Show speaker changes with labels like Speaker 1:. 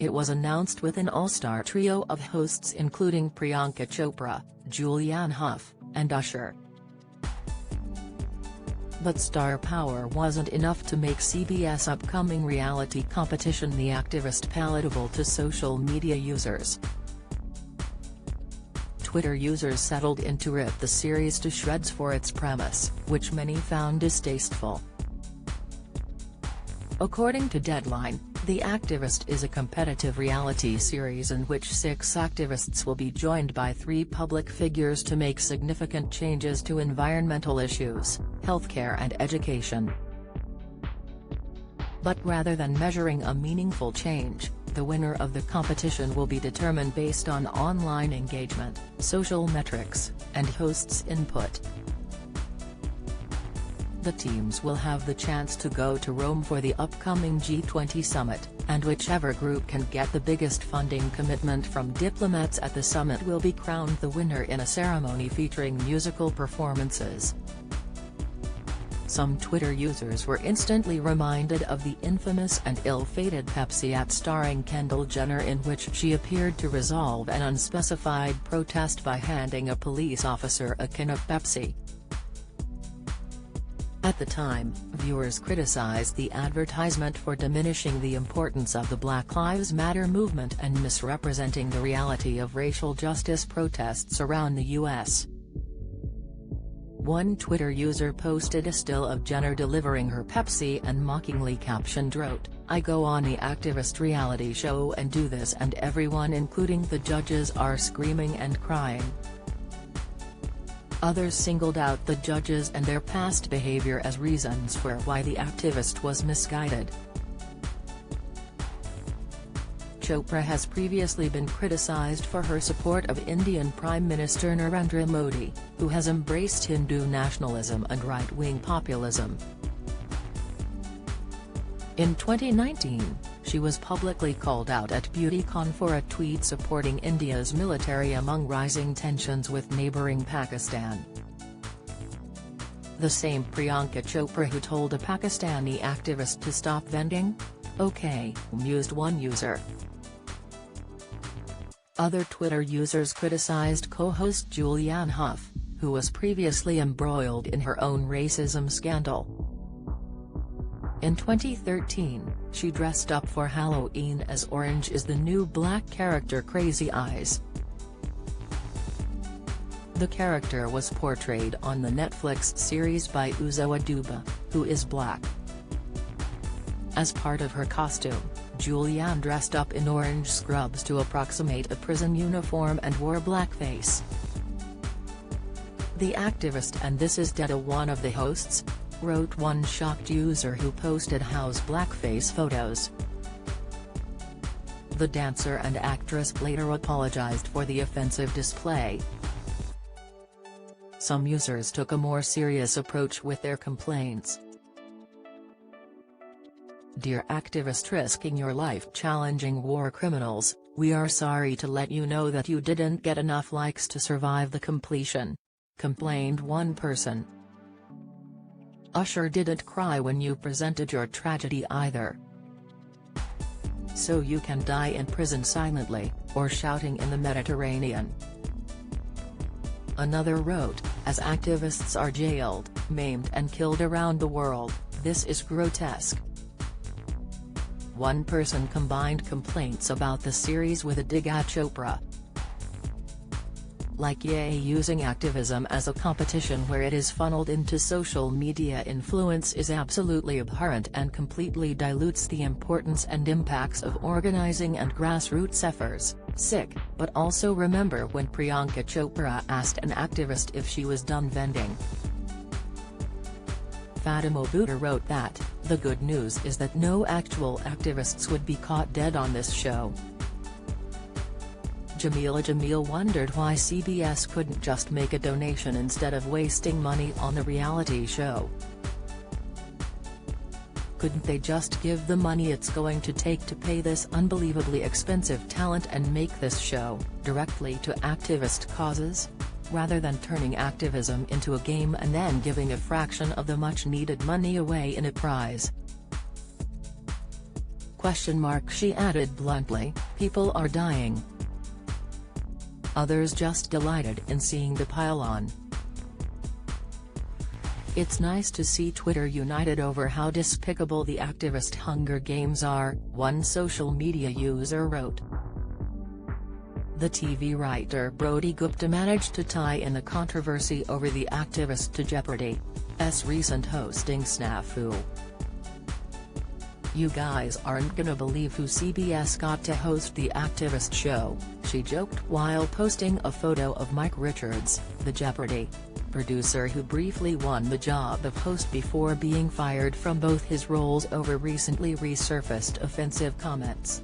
Speaker 1: It was announced with an all-star trio of hosts including Priyanka Chopra, Julianne Hough, and Usher. But star power wasn't enough to make CBS' upcoming reality competition The Activist palatable to social media users. Twitter users settled in to rip the series to shreds for its premise, which many found distasteful. According to Deadline, The Activist is a competitive reality series in which 6 activists will be joined by 3 public figures to make significant changes to environmental issues, healthcare and education. But rather than measuring a meaningful change, the winner of the competition will be determined based on online engagement, social metrics, and hosts' input. The teams will have the chance to go to Rome for the upcoming G20 summit, and whichever group can get the biggest funding commitment from diplomats at the summit will be crowned the winner in a ceremony featuring musical performances. Some Twitter users were instantly reminded of the infamous and ill-fated Pepsi ad starring Kendall Jenner, in which she appeared to resolve an unspecified protest by handing a police officer a can of Pepsi. At the time, viewers criticized the advertisement for diminishing the importance of the Black Lives Matter movement and misrepresenting the reality of racial justice protests around the U.S. One Twitter user posted a still of Jenner delivering her Pepsi and mockingly captioned wrote, "I go on the Activist reality show and do this and everyone including the judges are screaming and crying." Others singled out the judges and their past behavior as reasons for why The Activist was misguided. Chopra has previously been criticized for her support of Indian Prime Minister Narendra Modi, who has embraced Hindu nationalism and right-wing populism. In 2019, she was publicly called out at BeautyCon for a tweet supporting India's military among rising tensions with neighbouring Pakistan. The same Priyanka Chopra who told a Pakistani activist to stop vending? Okay, mused one user. Other Twitter users criticized co-host Julianne Hough, who was previously embroiled in her own racism scandal. In 2013, she dressed up for Halloween as Orange is the New Black character Crazy Eyes. The character was portrayed on the Netflix series by Uzo Aduba, who is black. As part of her costume, Julianne dressed up in orange scrubs to approximate a prison uniform and wore blackface. The Activist and This Is Data, one of the hosts, wrote one shocked user who posted How's blackface photos. The dancer and actress later apologized for the offensive display. Some users took a more serious approach with their complaints. "Dear activist risking your life challenging war criminals, we are sorry to let you know that you didn't get enough likes to survive the completion," complained one person. "Usher didn't cry when you presented your tragedy either. So you can die in prison silently, or shouting in the Mediterranean." Another wrote, "As activists are jailed, maimed and killed around the world, this is grotesque." One person combined complaints about the series with a dig at Chopra. Like Ye using activism as a competition where it is funneled into social media influence is absolutely abhorrent and completely dilutes the importance and impacts of organizing and grassroots efforts. Sick, but also remember when Priyanka Chopra asked an activist if she was done vending. Fatima Buddha wrote that, "The good news is that no actual activists would be caught dead on this show." Jamil wondered why CBS couldn't just make a donation instead of wasting money on the reality show. Couldn't they just give the money it's going to take to pay this unbelievably expensive talent and make this show directly to activist causes? Rather than turning activism into a game and then giving a fraction of the much-needed money away in a prize. She added bluntly, "People are dying." Others just delighted in seeing the pile-on. "It's nice to see Twitter united over how despicable the activist Hunger Games are," one social media user wrote. The TV writer Brody Gupta managed to tie in the controversy over the activist to Jeopardy's recent hosting snafu. "You guys aren't gonna believe who CBS got to host the activist show," she joked while posting a photo of Mike Richards, the Jeopardy! Producer who briefly won the job of host before being fired from both his roles over recently resurfaced offensive comments.